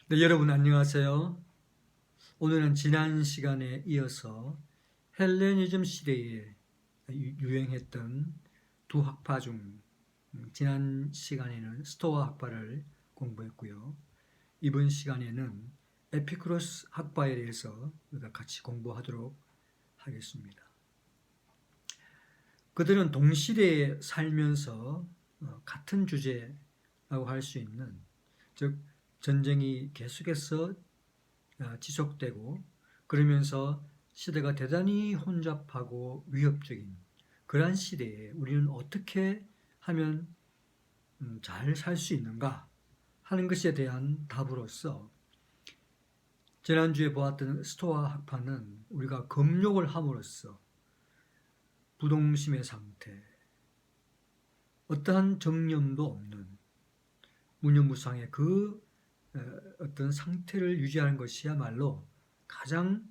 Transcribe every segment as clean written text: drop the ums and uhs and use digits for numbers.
네, 여러분 안녕하세요. 오늘은 지난 시간에 이어서 헬레니즘 시대에 유행했던 두 학파 중 지난 시간에는 스토아 학파를 공부했고요. 이번 시간에는 에피쿠로스 학파에 대해서 우리가 같이 공부하도록 하겠습니다. 그들은 동시대에 살면서 같은 주제라고 할 수 있는, 즉 전쟁이 계속해서 지속되고 그러면서 시대가 대단히 혼잡하고 위협적인 그러한 시대에 우리는 어떻게 하면 잘 살 수 있는가 하는 것에 대한 답으로서 지난주에 보았던 스토아 학파는 우리가 금욕을 함으로써 부동심의 상태, 어떠한 정념도 없는 무념무상의 그 어떤 상태를 유지하는 것이야말로 가장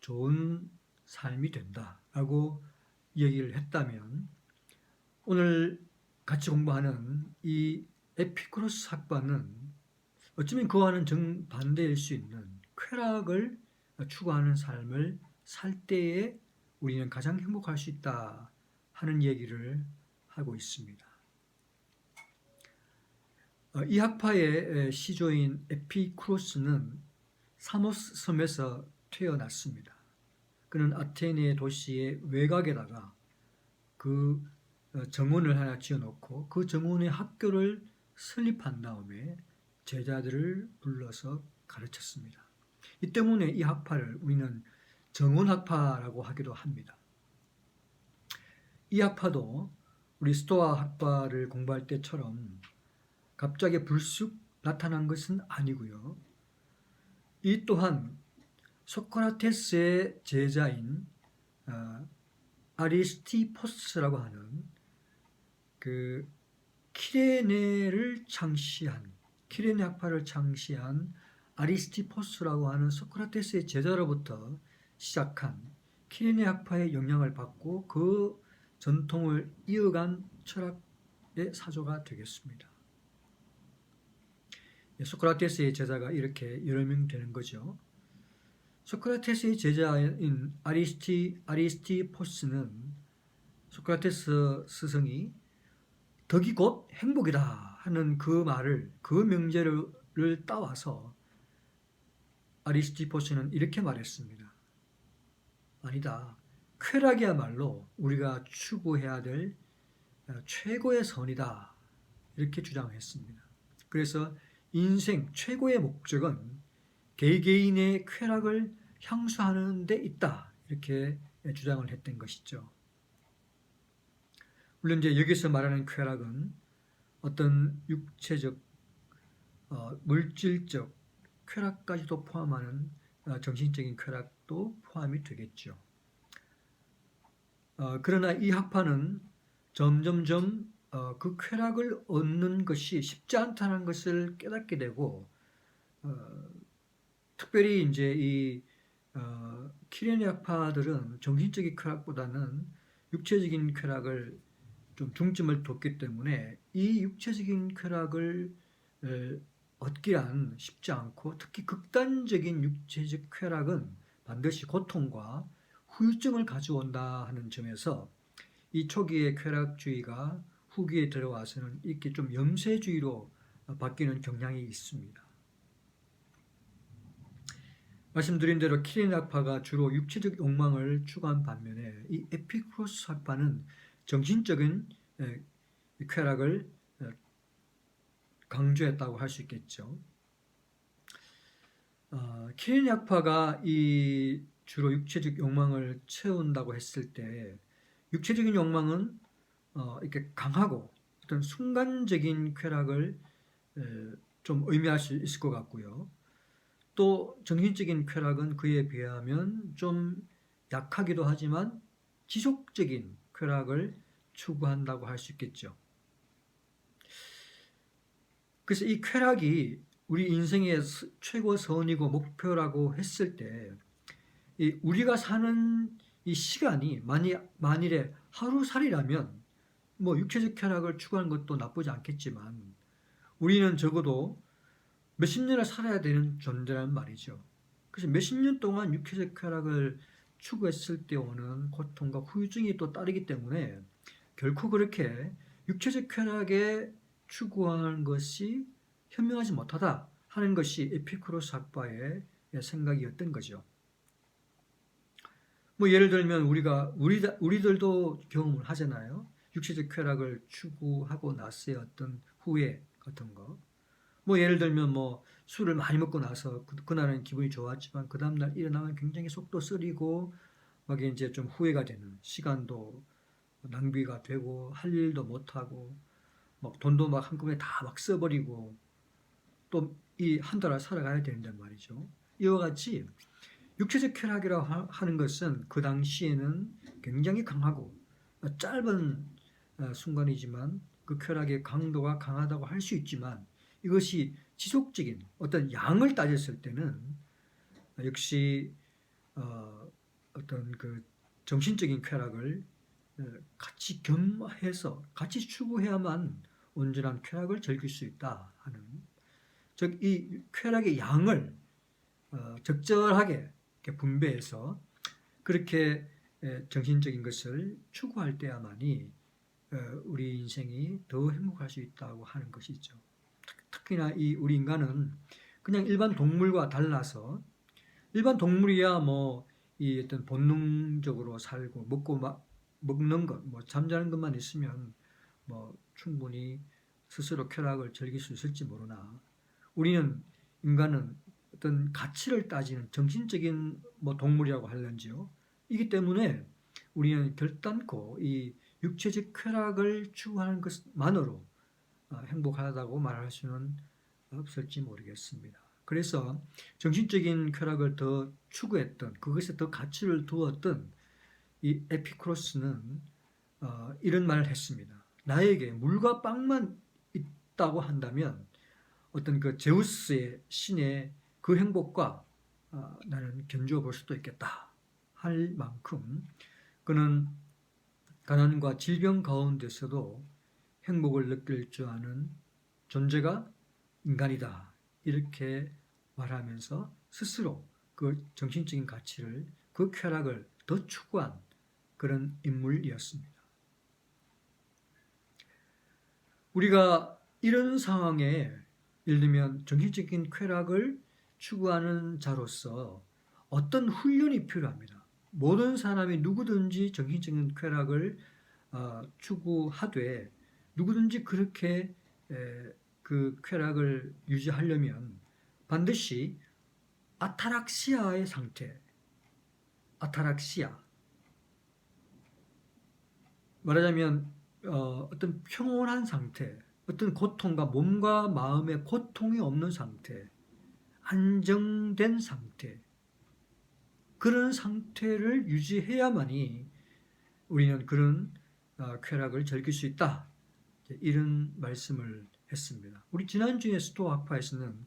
좋은 삶이 된다라고 얘기를 했다면, 오늘 같이 공부하는 이 에피쿠로스 학파는 어쩌면 그와는 정반대일 수 있는 쾌락을 추구하는 삶을 살 때에 우리는 가장 행복할 수 있다 하는 얘기를 하고 있습니다. 이 학파의 시조인 에피쿠로스는 사모스 섬에서 태어났습니다. 그는 아테네 도시의 외곽에다가 그 정원을 하나 지어놓고 그 정원의 학교를 설립한 다음에 제자들을 불러서 가르쳤습니다. 이 때문에 이 학파를 우리는 정원학파라고 하기도 합니다. 이 학파도 우리 스토아 학파를 공부할 때처럼 갑자기 불쑥 나타난 것은 아니고요. 이 또한 소크라테스의 제자인 아리스티포스라고 하는 그 키레네를 창시한, 키레네 학파를 창시한 아리스티포스라고 하는 소크라테스의 제자로부터 시작한 키레네 학파의 영향을 받고 그 전통을 이어간 철학의 사조가 되겠습니다. 소크라테스의 제자가 이렇게 여러 명 되는 거죠. 소크라테스의 제자인 아리스티포스는 소크라테스 스승이 덕이 곧 행복이다 하는 그 말을, 그 명제를 따와서 아리스티포스는 이렇게 말했습니다. 아니다. 쾌락이야말로 우리가 추구해야 될 최고의 선이다. 이렇게 주장했습니다. 그래서 인생 최고의 목적은 개개인의 쾌락을 향수하는 데 있다. 이렇게 주장을 했던 것이죠. 물론 이제 여기서 말하는 쾌락은 어떤 육체적, 물질적 쾌락까지도 포함하는 정신적인 쾌락도 포함이 되겠죠. 그러나 이 학파는 점점점 그 쾌락을 얻는 것이 쉽지 않다는 것을 깨닫게 되고, 특별히 이제 이 키레네 학파들은 정신적인 쾌락보다는 육체적인 쾌락을 좀 중점을 뒀기 때문에 이 육체적인 쾌락을 얻기란 쉽지 않고, 특히 극단적인 육체적 쾌락은 반드시 고통과 후유증을 가져온다 하는 점에서 이 초기의 쾌락주의가 후기에 들어와서는 이렇게 좀 염세주의로 바뀌는 경향이 있습니다. 말씀드린 대로 키레네 학파가 주로 육체적 욕망을 추구한 반면에 이 에피쿠로스 학파는 정신적인 쾌락을 강조했다고 할 수 있겠죠. 키레네 학파가 이 주로 육체적 욕망을 채운다고 했을 때, 육체적인 욕망은 이렇게 강하고 어떤 순간적인 쾌락을 좀 의미할 수 있을 것 같고요. 또 정신적인 쾌락은 그에 비하면 좀 약하기도 하지만 지속적인 쾌락을 추구한다고 할 수 있겠죠. 그래서 이 쾌락이 우리 인생의 최고 선이고 목표라고 했을 때, 우리가 사는 이 시간이 만일에 하루살이라면 뭐 육체적 쾌락을 추구하는 것도 나쁘지 않겠지만, 우리는 적어도 몇십 년을 살아야 되는 존재란 말이죠. 그래서 몇십 년 동안 육체적 쾌락을 추구했을 때 오는 고통과 후유증이 또 따르기 때문에 결코 그렇게 육체적 쾌락에 추구하는 것이 현명하지 못하다 하는 것이 에피쿠로스 학파의 생각이었던 거죠. 뭐 예를 들면 우리들도 경험을 하잖아요. 육체적 쾌락을 추구하고 나서의 어떤 후회 같은 거. 뭐 예를 들면 뭐 술을 많이 먹고 나서 그날은 기분이 좋았지만 그 다음날 일어나면 굉장히 속도 쓰리고 막 이제 좀 후회가 되는, 시간도 낭비가 되고 할 일도 못 하고 막 돈도 막 한꺼번에 다 막 써버리고 또 이 한 달을 살아가야 된단 말이죠. 이와 같이 육체적 쾌락이라고 하는 것은 그 당시에는 굉장히 강하고 짧은 순간이지만 그 쾌락의 강도가 강하다고 할 수 있지만 이것이 지속적인 어떤 양을 따졌을 때는 역시 어떤 그 정신적인 쾌락을 같이 겸해서 같이 추구해야만 온전한 쾌락을 즐길 수 있다 하는, 즉 이 쾌락의 양을 적절하게 분배해서 그렇게 정신적인 것을 추구할 때야만이 우리 인생이 더 행복할 수 있다고 하는 것이죠. 특히나 이 우리 인간은 그냥 일반 동물과 달라서, 일반 동물이야 뭐 이 어떤 본능적으로 살고 먹는 것, 뭐 잠자는 것만 있으면 뭐 충분히 스스로 쾌락을 즐길 수 있을지 모르나 우리는, 인간은 어떤 가치를 따지는 정신적인 뭐 동물이라고 할런지요. 이기 때문에 우리는 결단코 이 육체적 쾌락을 추구하는 것만으로 행복하다고 말할 수는 없을지 모르겠습니다. 그래서 정신적인 쾌락을 더 추구했던, 그것에 더 가치를 두었던 이 에피쿠로스는 이런 말을 했습니다. 나에게 물과 빵만 있다고 한다면 어떤 그 제우스의 신의 그 행복과 나는 견주어 볼 수도 있겠다 할 만큼 그는 가난과 질병 가운데서도 행복을 느낄 줄 아는 존재가 인간이다, 이렇게 말하면서 스스로 그 정신적인 가치를, 그 쾌락을 더 추구한 그런 인물이었습니다. 우리가 이런 상황에 예를 들면 정신적인 쾌락을 추구하는 자로서 어떤 훈련이 필요합니다. 모든 사람이 누구든지 정신적인 쾌락을 추구하되 누구든지 그렇게 그 쾌락을 유지하려면 반드시 아타락시아의 상태, 아타락시아, 말하자면 어떤 평온한 상태, 어떤 고통과 몸과 마음의 고통이 없는 상태, 안정된 상태, 그런 상태를 유지해야만이 우리는 그런 쾌락을 즐길 수 있다, 이런 말씀을 했습니다. 우리 지난주에 스토아 학파에서는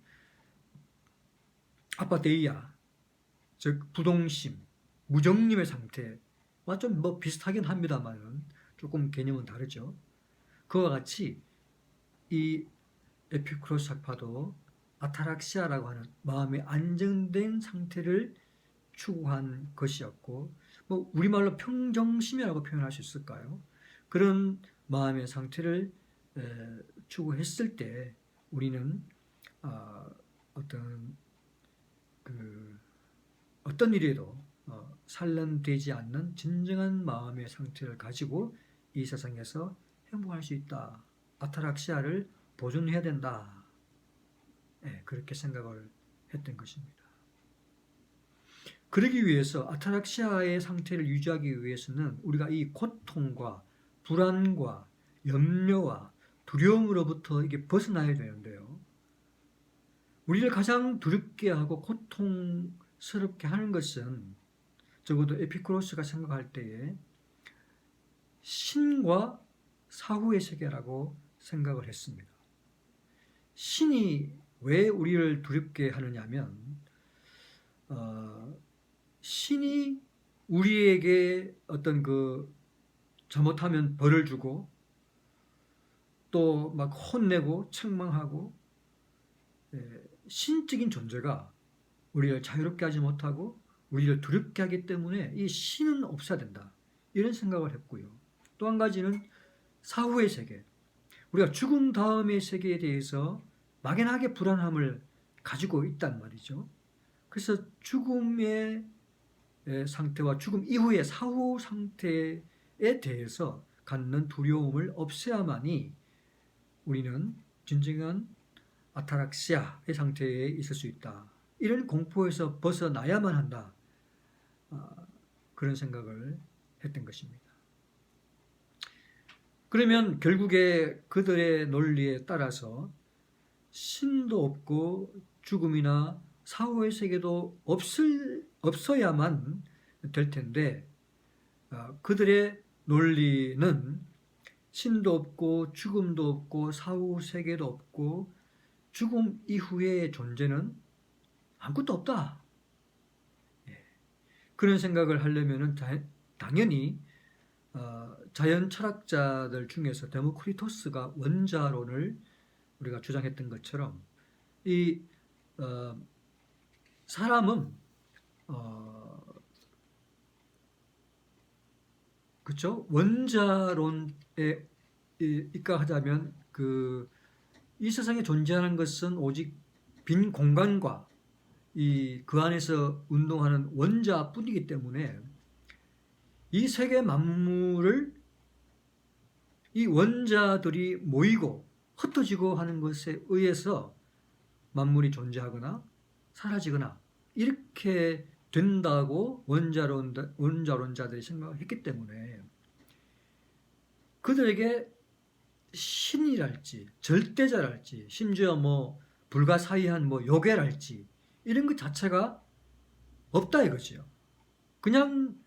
아파데이아, 즉 부동심, 무정림의 상태와 좀 뭐 비슷하긴 합니다만 조금 개념은 다르죠. 그와 같이 이 에피쿠로스 학파도 아타락시아라고 하는 마음의 안정된 상태를 추구한 것이었고, 뭐 우리말로 평정심이라고 표현할 수 있을까요? 그런 마음의 상태를 추구했을 때 우리는 어떤 일에도 산란되지 않는 진정한 마음의 상태를 가지고 이 세상에서 행복할 수 있다. 아타락시아를 보존해야 된다. 그렇게 생각을 했던 것입니다. 그러기 위해서 아타락시아의 상태를 유지하기 위해서는 우리가 이 고통과 불안과 염려와 두려움으로부터 이게 벗어나야 되는데요. 우리를 가장 두렵게 하고 고통스럽게 하는 것은 적어도 에피쿠로스가 생각할 때에 신과 사후의 세계라고 생각을 했습니다. 신이 왜 우리를 두렵게 하느냐면 신이 우리에게 어떤 그 잘못하면 벌을 주고 또 막 혼내고 책망하고 신적인 존재가 우리를 자유롭게 하지 못하고 우리를 두렵게 하기 때문에 이 신은 없어야 된다. 이런 생각을 했고요. 또 한 가지는 사후의 세계. 우리가 죽음 다음의 세계에 대해서 막연하게 불안함을 가지고 있단 말이죠. 그래서 죽음의 상태와 죽음 이후의 사후 상태에 대해서 갖는 두려움을 없애야만이 우리는 진정한 아타락시아의 상태에 있을 수 있다. 이런 공포에서 벗어나야만 한다. 그런 생각을 했던 것입니다. 그러면 결국에 그들의 논리에 따라서 신도 없고 죽음이나 사후의 세계도 없어야만 될 텐데 그들의 논리는 신도 없고 죽음도 없고 사후 세계도 없고 죽음 이후의 존재는 아무것도 없다. 그런 생각을 하려면 당연히 자연 철학자들 중에서 데모크리토스가 원자론을 우리가 주장했던 것처럼 이 사람은 그렇죠? 원자론에 입각하자면 이 세상에 존재하는 것은 오직 빈 공간과 그 안에서 운동하는 원자뿐이기 때문에 이 세계 만물을 이 원자들이 모이고 흩어지고 하는 것에 의해서 만물이 존재하거나 사라지거나 이렇게 된다고 원자론자들이 생각했기 때문에 그들에게 신이랄지 절대자랄지 심지어 불가사의한 요괴랄지 이런 것 자체가 없다 이거죠. 그냥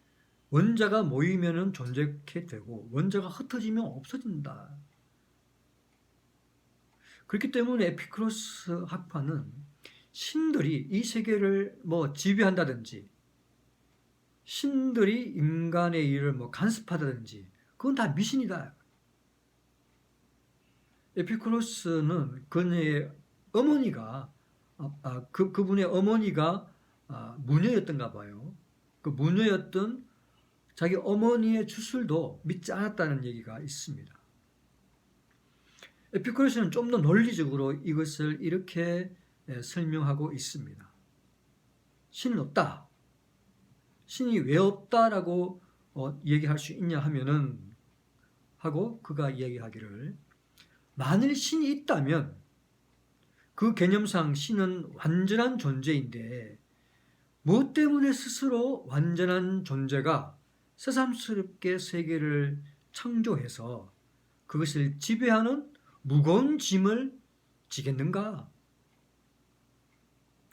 원자가 모이면은 존재케 되고 원자가 흩어지면 없어진다. 그렇기 때문에 에피쿠로스 학파는 신들이 이 세계를 지배한다든지 신들이 인간의 일을 간섭하다든지 그건 다 미신이다. 에피쿠로스는 그의 어머니가 그분의 어머니가 무녀였던가 봐요. 그 무녀였던 자기 어머니의 주술도 믿지 않았다는 얘기가 있습니다. 에피쿠로스는 좀 더 논리적으로 이것을 이렇게 설명하고 있습니다. 신은 없다. 신이 왜 없다라고 얘기할 수 있냐 하면은 하고 그가 이야기하기를 만일 신이 있다면 그 개념상 신은 완전한 존재인데 무엇 때문에 스스로 완전한 존재가 새삼스럽게 세계를 창조해서 그것을 지배하는 무거운 짐을 지겠는가?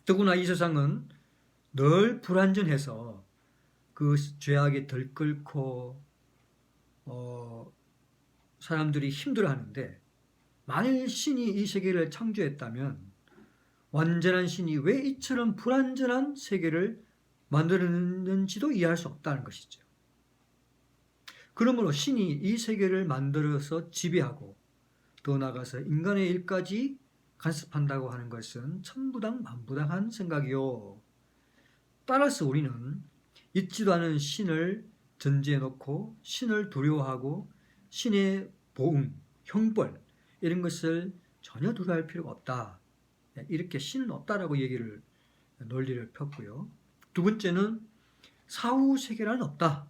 더구나 이 세상은 늘 불완전해서 그 죄악이 들끓고 사람들이 힘들어하는데 만일 신이 이 세계를 창조했다면 완전한 신이 왜 이처럼 불완전한 세계를 만들었는지도 이해할 수 없다는 것이죠. 그러므로 신이 이 세계를 만들어서 지배하고 더 나아가서 인간의 일까지 간섭한다고 하는 것은 천부당 만부당한 생각이요. 따라서 우리는 있지도 않은 신을 전제해 놓고 신을 두려워하고 신의 보응, 형벌 이런 것을 전혀 두려워할 필요가 없다. 이렇게 신은 없다라고 논리를 폈고요. 두 번째는 사후 세계란 없다.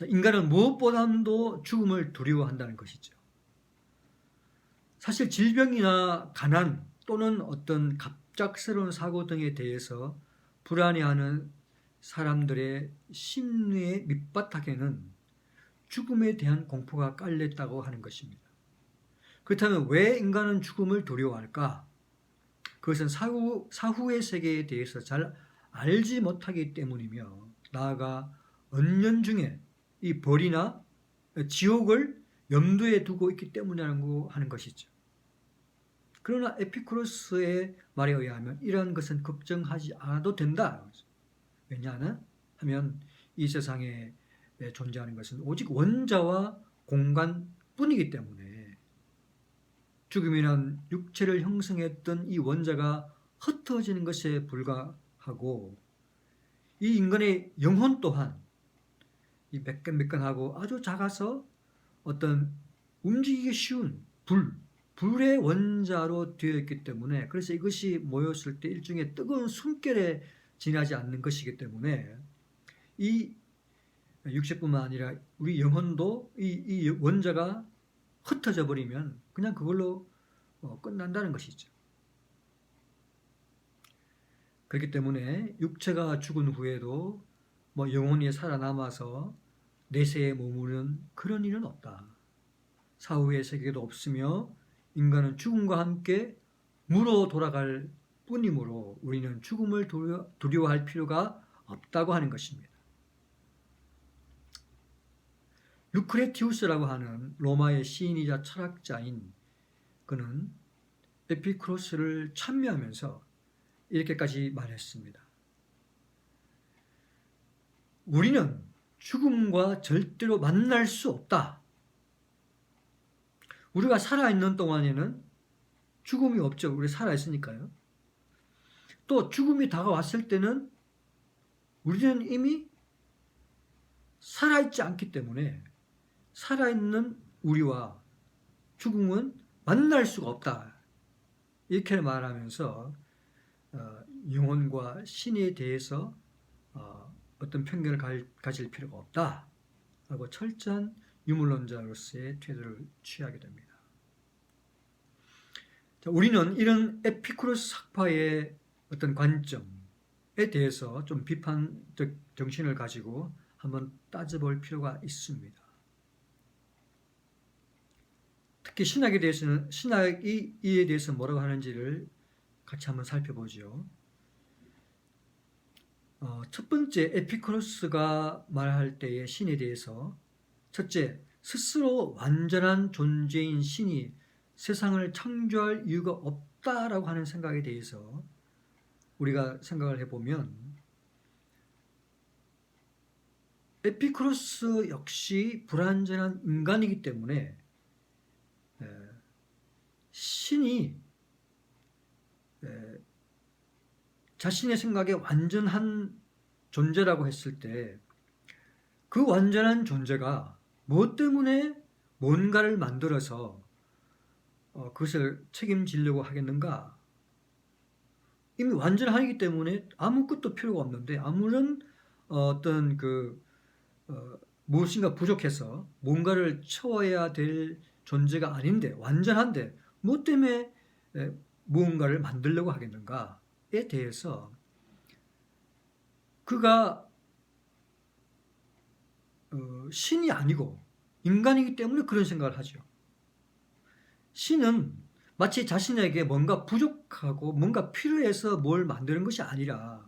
인간은 무엇보다도 죽음을 두려워한다는 것이죠. 사실 질병이나 가난 또는 어떤 갑작스러운 사고 등에 대해서 불안해하는 사람들의 심리의 밑바닥에는 죽음에 대한 공포가 깔렸다고 하는 것입니다. 그렇다면 왜 인간은 죽음을 두려워할까? 그것은 사후의 세계에 대해서 잘 알지 못하기 때문이며 나아가 은연중에 이 벌이나 지옥을 염두에 두고 있기 때문이라고 하는 것이죠. 그러나 에피쿠로스의 말에 의하면 이러한 것은 걱정하지 않아도 된다. 왜냐하면 이 세상에 존재하는 것은 오직 원자와 공간뿐이기 때문에 죽음이란 육체를 형성했던 이 원자가 흩어지는 것에 불과하고, 이 인간의 영혼 또한 이 매끈매끈하고 아주 작아서 어떤 움직이기 쉬운 불의 원자로 되어 있기 때문에, 그래서 이것이 모였을 때 일종의 뜨거운 숨결에 지나지 않는 것이기 때문에 이 육체뿐만 아니라 우리 영혼도 이 원자가 흩어져 버리면 그냥 그걸로 끝난다는 것이죠. 그렇기 때문에 육체가 죽은 후에도 영혼이 살아남아서 내세에 머무르는 그런 일은 없다. 사후의 세계도 없으며 인간은 죽음과 함께 무로 돌아갈 뿐이므로 우리는 죽음을 두려워할 필요가 없다고 하는 것입니다. 루크레티우스라고 하는 로마의 시인이자 철학자인 그는 에피쿠로스를 찬미하면서 이렇게까지 말했습니다. 우리는 죽음과 절대로 만날 수 없다. 우리가 살아있는 동안에는 죽음이 없죠. 우리 살아있으니까요. 또 죽음이 다가왔을 때는 우리는 이미 살아있지 않기 때문에 살아있는 우리와 죽음은 만날 수가 없다. 이렇게 말하면서 영혼과 신에 대해서 어떤 편견을 가질 필요가 없다 라고 철저한 유물론자로서의 태도를 취하게 됩니다. 자, 우리는 이런 에피쿠로스 학파의 어떤 관점에 대해서 좀 비판적 정신을 가지고 한번 따져볼 필요가 있습니다. 특히 신학에 대해서는, 신학이 이에 대해서 뭐라고 하는지를 같이 한번 살펴보죠. 첫 번째, 에피쿠로스가 말할 때의 신에 대해서, 첫째, 스스로 완전한 존재인 신이 세상을 창조할 이유가 없다라고 하는 생각에 대해서 우리가 생각을 해보면, 에피쿠로스 역시 불완전한 인간이기 때문에 신이 자신의 생각에 완전한 존재라고 했을 때 그 완전한 존재가 무엇 때문에 뭔가를 만들어서 그것을 책임지려고 하겠는가? 이미 완전하기 때문에 아무것도 필요가 없는데, 아무런 어떤 무엇인가 부족해서 뭔가를 채워야 될 존재가 아닌데, 완전한데 무엇 때문에 무언가를 만들려고 하겠는가에 대해서 그가 신이 아니고 인간이기 때문에 그런 생각을 하죠. 신은 마치 자신에게 뭔가 부족하고 뭔가 필요해서 뭘 만드는 것이 아니라,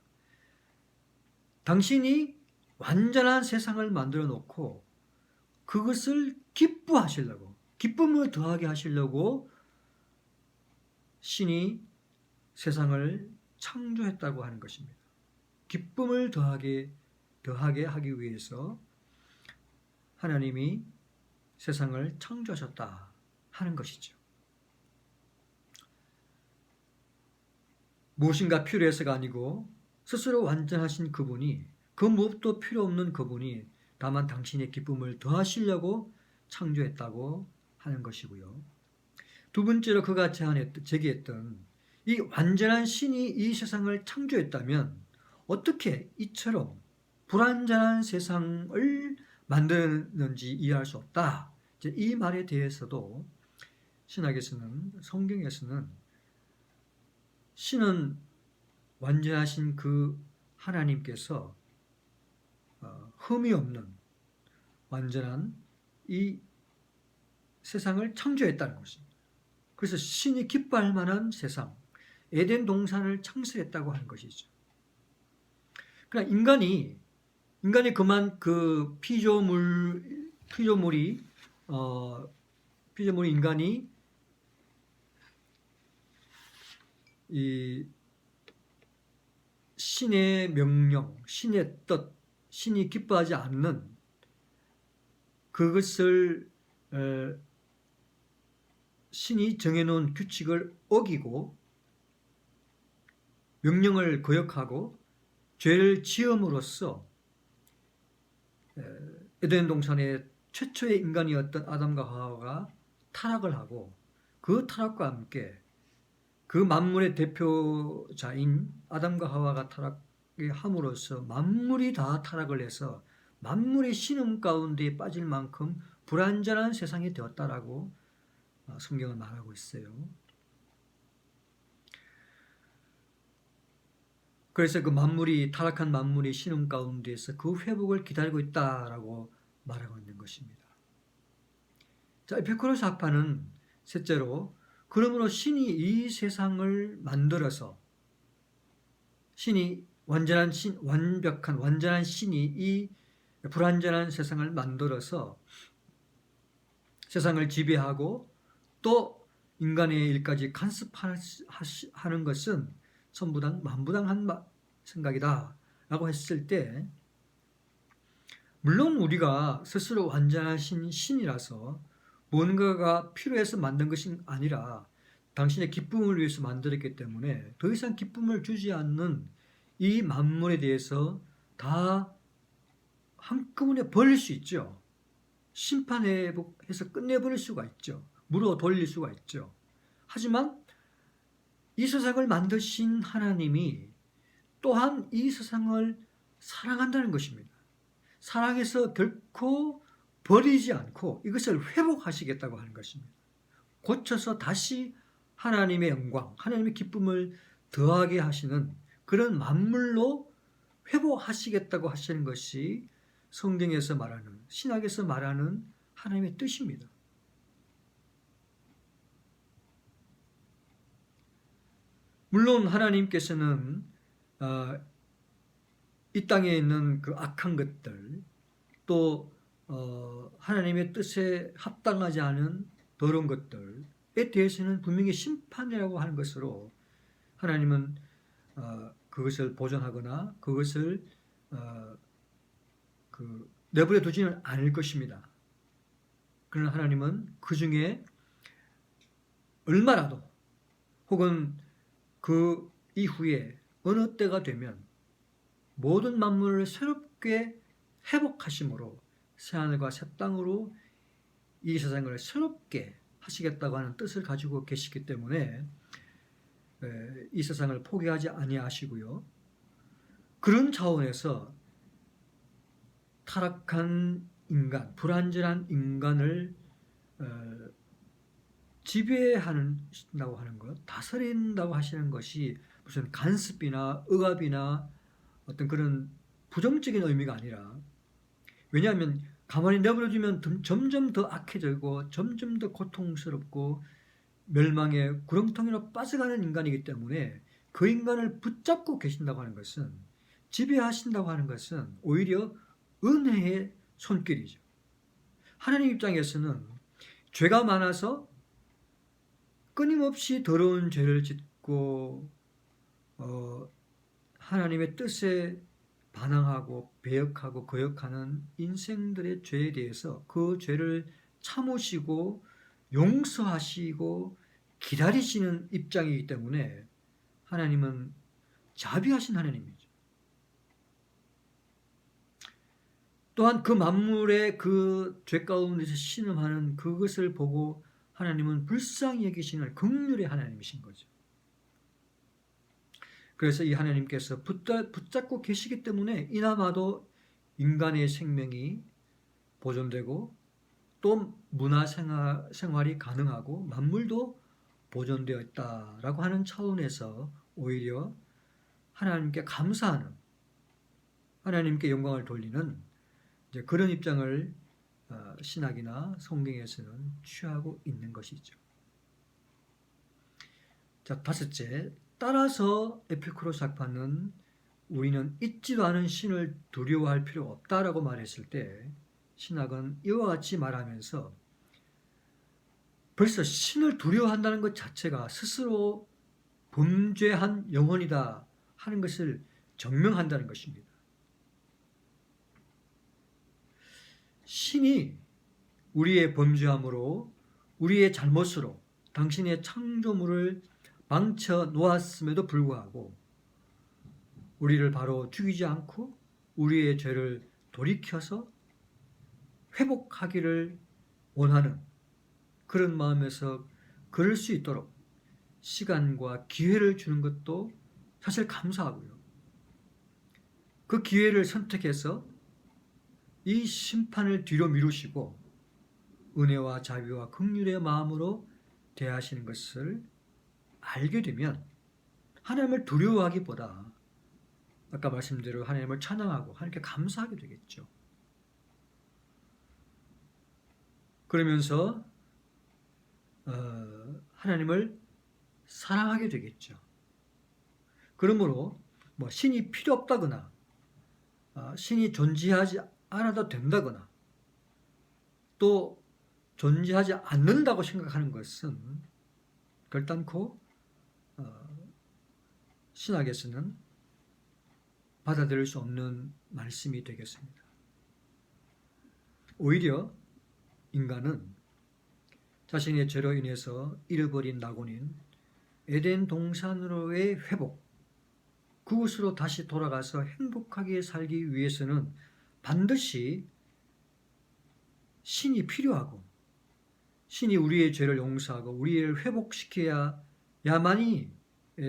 당신이 완전한 세상을 만들어 놓고 그것을 기뻐하시려고, 기쁨을 더하게 하시려고 신이 세상을 창조했다고 하는 것입니다. 기쁨을 더하게 하기 위해서 하나님이 세상을 창조하셨다 하는 것이죠. 무엇인가 필요해서가 아니고 스스로 완전하신 그분이, 그 무엇도 필요 없는 그분이 다만 당신의 기쁨을 더하시려고 창조했다고 하는 것이고요. 두 번째로 그가 제기했던 이 완전한 신이 이 세상을 창조했다면 어떻게 이처럼 불완전한 세상을 만드는지 이해할 수 없다. 이 말에 대해서도 신학에서는, 성경에서는 신은 완전하신 그 하나님께서 흠이 없는 완전한 이 세상을 창조했다는 것입니다. 그래서 신이 기뻐할 만한 세상, 에덴 동산을 창설했다고 하는 것이죠. 그러나 인간이 그만 그 피조물이 인간이 이 신의 명령, 신의 뜻, 신이 기뻐하지 않는 그것을 신이 정해놓은 규칙을 어기고 명령을 거역하고 죄를 지음으로써 에덴 동산의 최초의 인간이었던 아담과 하와가 타락을 하고 그 타락과 함께 그 만물의 대표자인 아담과 하와가 타락을 함으로써 만물이 다 타락을 해서 만물의 신음 가운데 빠질 만큼 불완전한 세상이 되었다라고 성경은 말하고 있어요. 그래서 그 만물이 타락한 만물이 신음 가운데에서 그 회복을 기다리고 있다라고 말하고 있는 것입니다. 자, 에피쿠로스 학파는 셋째로 그러므로 신이 이 세상을 만들어서 신이 완전한 신이 이 불완전한 세상을 만들어서 세상을 지배하고 또 인간의 일까지 간섭하는 것은 만부당한 생각이다 라고 했을 때, 물론 우리가 스스로 완전하신 신이라서 뭔가가 필요해서 만든 것이 아니라 당신의 기쁨을 위해서 만들었기 때문에 더 이상 기쁨을 주지 않는 이 만물에 대해서 다 한꺼번에 버릴 수 있죠. 심판해서 끝내버릴 수가 있죠. 물어 돌릴 수가 있죠. 하지만 이 세상을 만드신 하나님이 또한 이 세상을 사랑한다는 것입니다. 사랑해서 결코 버리지 않고 이것을 회복하시겠다고 하는 것입니다. 고쳐서 다시 하나님의 영광, 하나님의 기쁨을 더하게 하시는 그런 만물로 회복하시겠다고 하시는 것이 성경에서 말하는, 신학에서 말하는 하나님의 뜻입니다. 물론 하나님께서는 이 땅에 있는 그 악한 것들, 또 하나님의 뜻에 합당하지 않은 더러운 것들에 대해서는 분명히 심판이라고 하는 것으로 하나님은 그것을 보존하거나 그것을 내버려 두지는 않을 것입니다. 그러나 하나님은 그 중에 얼마라도 혹은 그 이후에 어느 때가 되면 모든 만물을 새롭게 회복하심으로 새하늘과 새 땅으로 이 세상을 새롭게 하시겠다고 하는 뜻을 가지고 계시기 때문에 이 세상을 포기하지 아니하시고요. 그런 차원에서 타락한 인간, 불완전한 인간을 지배한다고 하는 것, 다스린다고 하시는 것이 무슨 간섭이나 억압이나 어떤 그런 부정적인 의미가 아니라, 왜냐하면 가만히 내버려두면 점점 더 악해지고 점점 더 고통스럽고 멸망의 구렁텅이로 빠져가는 인간이기 때문에 그 인간을 붙잡고 계신다고 하는 것은, 지배하신다고 하는 것은 오히려 은혜의 손길이죠. 하나님 입장에서는 죄가 많아서 끊임없이 더러운 죄를 짓고 하나님의 뜻에 반항하고 배역하고 거역하는 인생들의 죄에 대해서 그 죄를 참으시고 용서하시고 기다리시는 입장이기 때문에 하나님은 자비하신 하나님이죠. 또한 그 만물의 그 죄 가운데서 신음하는 그것을 보고 하나님은 불쌍히 여기시는 긍휼의 하나님이신 거죠. 그래서 이 하나님께서 붙잡고 계시기 때문에 이나마도 인간의 생명이 보존되고 또 문화 생활이 가능하고 만물도 보존되어 있다라고 하는 차원에서 오히려 하나님께 감사하는, 하나님께 영광을 돌리는 이제 그런 입장을 신학이나 성경에서는 취하고 있는 것이죠. 자, 다섯째, 따라서 에피쿠로스 학파는 우리는 있지도 않은 신을 두려워할 필요가 없다라고 말했을 때, 신학은 이와 같이 말하면서 벌써 신을 두려워한다는 것 자체가 스스로 범죄한 영혼이다 하는 것을 증명한다는 것입니다. 신이 우리의 범죄함으로, 우리의 잘못으로 당신의 창조물을 망쳐 놓았음에도 불구하고 우리를 바로 죽이지 않고 우리의 죄를 돌이켜서 회복하기를 원하는 그런 마음에서 그럴 수 있도록 시간과 기회를 주는 것도 사실 감사하고요. 그 기회를 선택해서 이 심판을 뒤로 미루시고 은혜와 자비와 긍휼의 마음으로 대하시는 것을 알게 되면 하나님을 두려워하기보다 아까 말씀대로 하나님을 찬양하고 하나님께 감사하게 되겠죠. 그러면서 하나님을 사랑하게 되겠죠. 그러므로 뭐 신이 필요 없다거나 신이 존재하지 않아도 된다거나 또 존재하지 않는다고 생각하는 것은 결단코 신학에서는 받아들일 수 없는 말씀이 되겠습니다. 오히려 인간은 자신의 죄로 인해서 잃어버린 낙원인 에덴 동산으로의 회복, 그곳으로 다시 돌아가서 행복하게 살기 위해서는 반드시 신이 필요하고 신이 우리의 죄를 용서하고 우리를 회복시켜야만이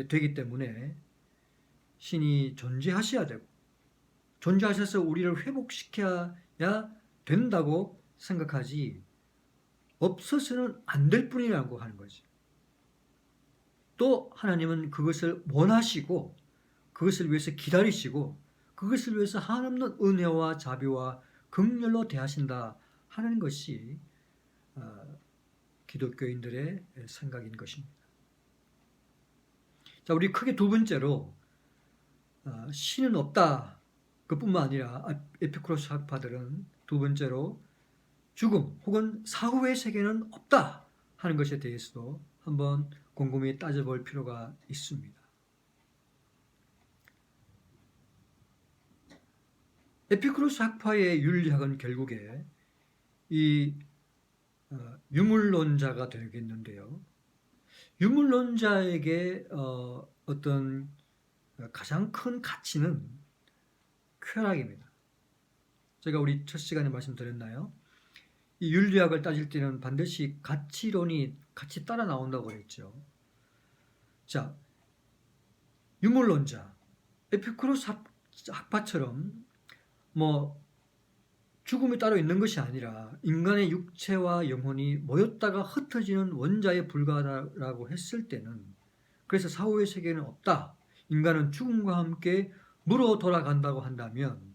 되기 때문에 신이 존재하셔야 되고 존재하셔서 우리를 회복시켜야 된다고 생각하지 없어서는 안 될 뿐이라고 하는 거지. 또 하나님은 그것을 원하시고 그것을 위해서 기다리시고 그것을 위해서 한없는 은혜와 자비와 긍휼로 대하신다 하는 것이 기독교인들의 생각인 것입니다. 자, 우리 크게 두 번째로 신은 없다 그뿐만 아니라 에피쿠로스 학파들은 두 번째로 죽음 혹은 사후의 세계는 없다 하는 것에 대해서도 한번 곰곰이 따져볼 필요가 있습니다. 에피쿠로스 학파의 윤리학은 결국에 이 유물론자가 되겠는데요. 유물론자에게 어떤 가장 큰 가치는 쾌락입니다. 제가 우리 첫 시간에 말씀드렸나요? 이 윤리학을 따질 때는 반드시 가치론이 같이 따라 나온다고 그랬죠. 자, 유물론자, 에피쿠로스 학파처럼 뭐 죽음이 따로 있는 것이 아니라 인간의 육체와 영혼이 모였다가 흩어지는 원자에 불과하다고 했을 때는 그래서 사후의 세계는 없다. 인간은 죽음과 함께 무로 돌아간다고 한다면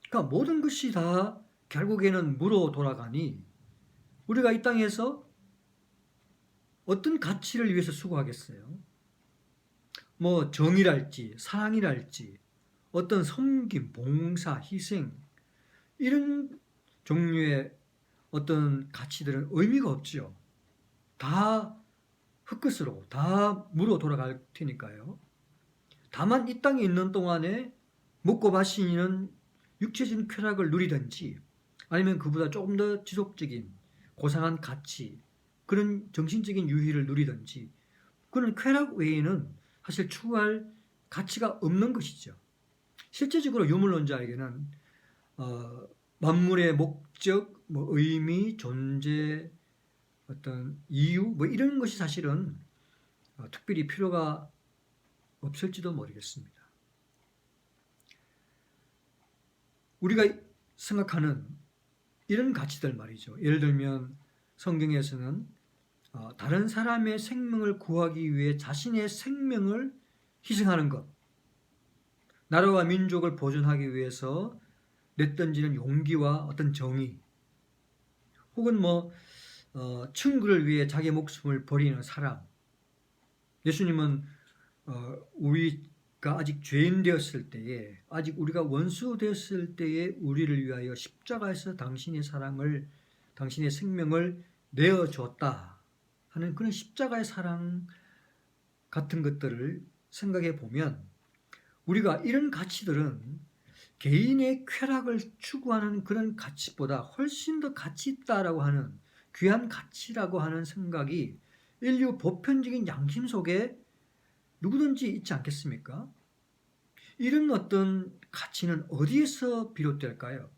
그러니까 모든 것이 다 결국에는 무로 돌아가니 우리가 이 땅에서 어떤 가치를 위해서 수고하겠어요? 뭐 정의랄지 사랑이랄지 어떤 섬김, 봉사, 희생 이런 종류의 어떤 가치들은 의미가 없죠. 다 흙끝으로, 다 무로 돌아갈 테니까요. 다만 이 땅에 있는 동안에 먹고 마시는 육체적인 쾌락을 누리든지 아니면 그보다 조금 더 지속적인 고상한 가치, 그런 정신적인 유희를 누리든지 그런 쾌락 외에는 사실 추구할 가치가 없는 것이죠. 실제적으로 유물론자에게는 만물의 목적, 뭐 의미, 존재, 어떤 이유, 뭐 이런 것이 사실은 특별히 필요가 없을지도 모르겠습니다. 우리가 생각하는 이런 가치들 말이죠. 예를 들면 성경에서는 다른 사람의 생명을 구하기 위해 자신의 생명을 희생하는 것, 나라와 민족을 보존하기 위해서 내던지는 용기와 어떤 정의, 혹은 뭐 친구를 위해 자기 목숨을 버리는 사랑. 예수님은 우리가 아직 죄인 되었을 때에, 아직 우리가 원수 되었을 때에 우리를 위하여 십자가에서 당신의 사랑을, 당신의 생명을 내어주었다 하는 그런 십자가의 사랑 같은 것들을 생각해 보면 우리가 이런 가치들은 개인의 쾌락을 추구하는 그런 가치보다 훨씬 더 가치 있다라고 하는 귀한 가치라고 하는 생각이 인류 보편적인 양심 속에 누구든지 있지 않겠습니까? 이런 어떤 가치는 어디에서 비롯될까요?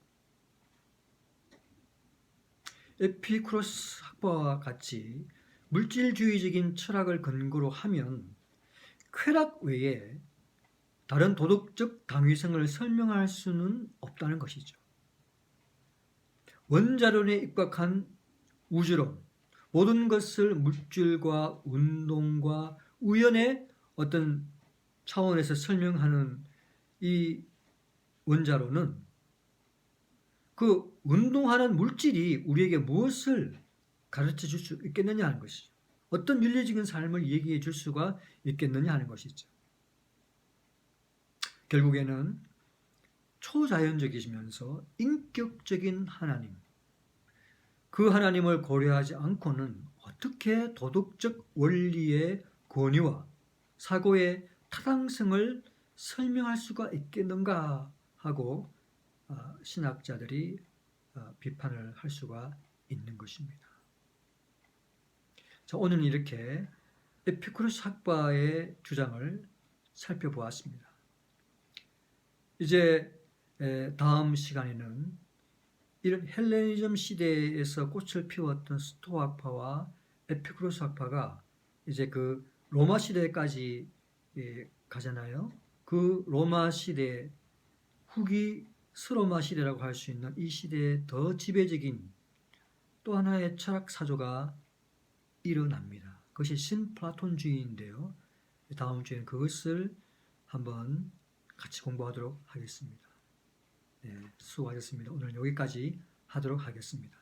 에피쿠로스 학파와 같이 물질주의적인 철학을 근거로 하면 쾌락 외에 다른 도덕적 당위성을 설명할 수는 없다는 것이죠. 원자론에 입각한 우주론, 모든 것을 물질과 운동과 우연의 어떤 차원에서 설명하는 이 원자론은 그 운동하는 물질이 우리에게 무엇을 가르쳐 줄 수 있겠느냐 하는 것이죠. 어떤 윤리적인 삶을 얘기해 줄 수가 있겠느냐 하는 것이죠. 결국에는 초자연적이시면서 인격적인 하나님, 그 하나님을 고려하지 않고는 어떻게 도덕적 원리의 권위와 사고의 타당성을 설명할 수가 있겠는가 하고 신학자들이 비판을 할 수가 있는 것입니다. 자, 오늘은 이렇게 에피쿠로스 학파의 주장을 살펴보았습니다. 이제 다음 시간에는 이런 헬레니즘 시대에서 꽃을 피웠던 스토아 학파와 에피쿠로스 학파가 이제 그 로마 시대까지 가잖아요. 그 로마 시대 후기 스로마 시대라고 할 수 있는 이 시대에 더 지배적인 또 하나의 철학 사조가 일어납니다. 그것이 신플라톤주의인데요. 다음 주에는 그것을 한번 같이 공부하도록 하겠습니다. 네, 수고하셨습니다. 오늘 여기까지 하도록 하겠습니다.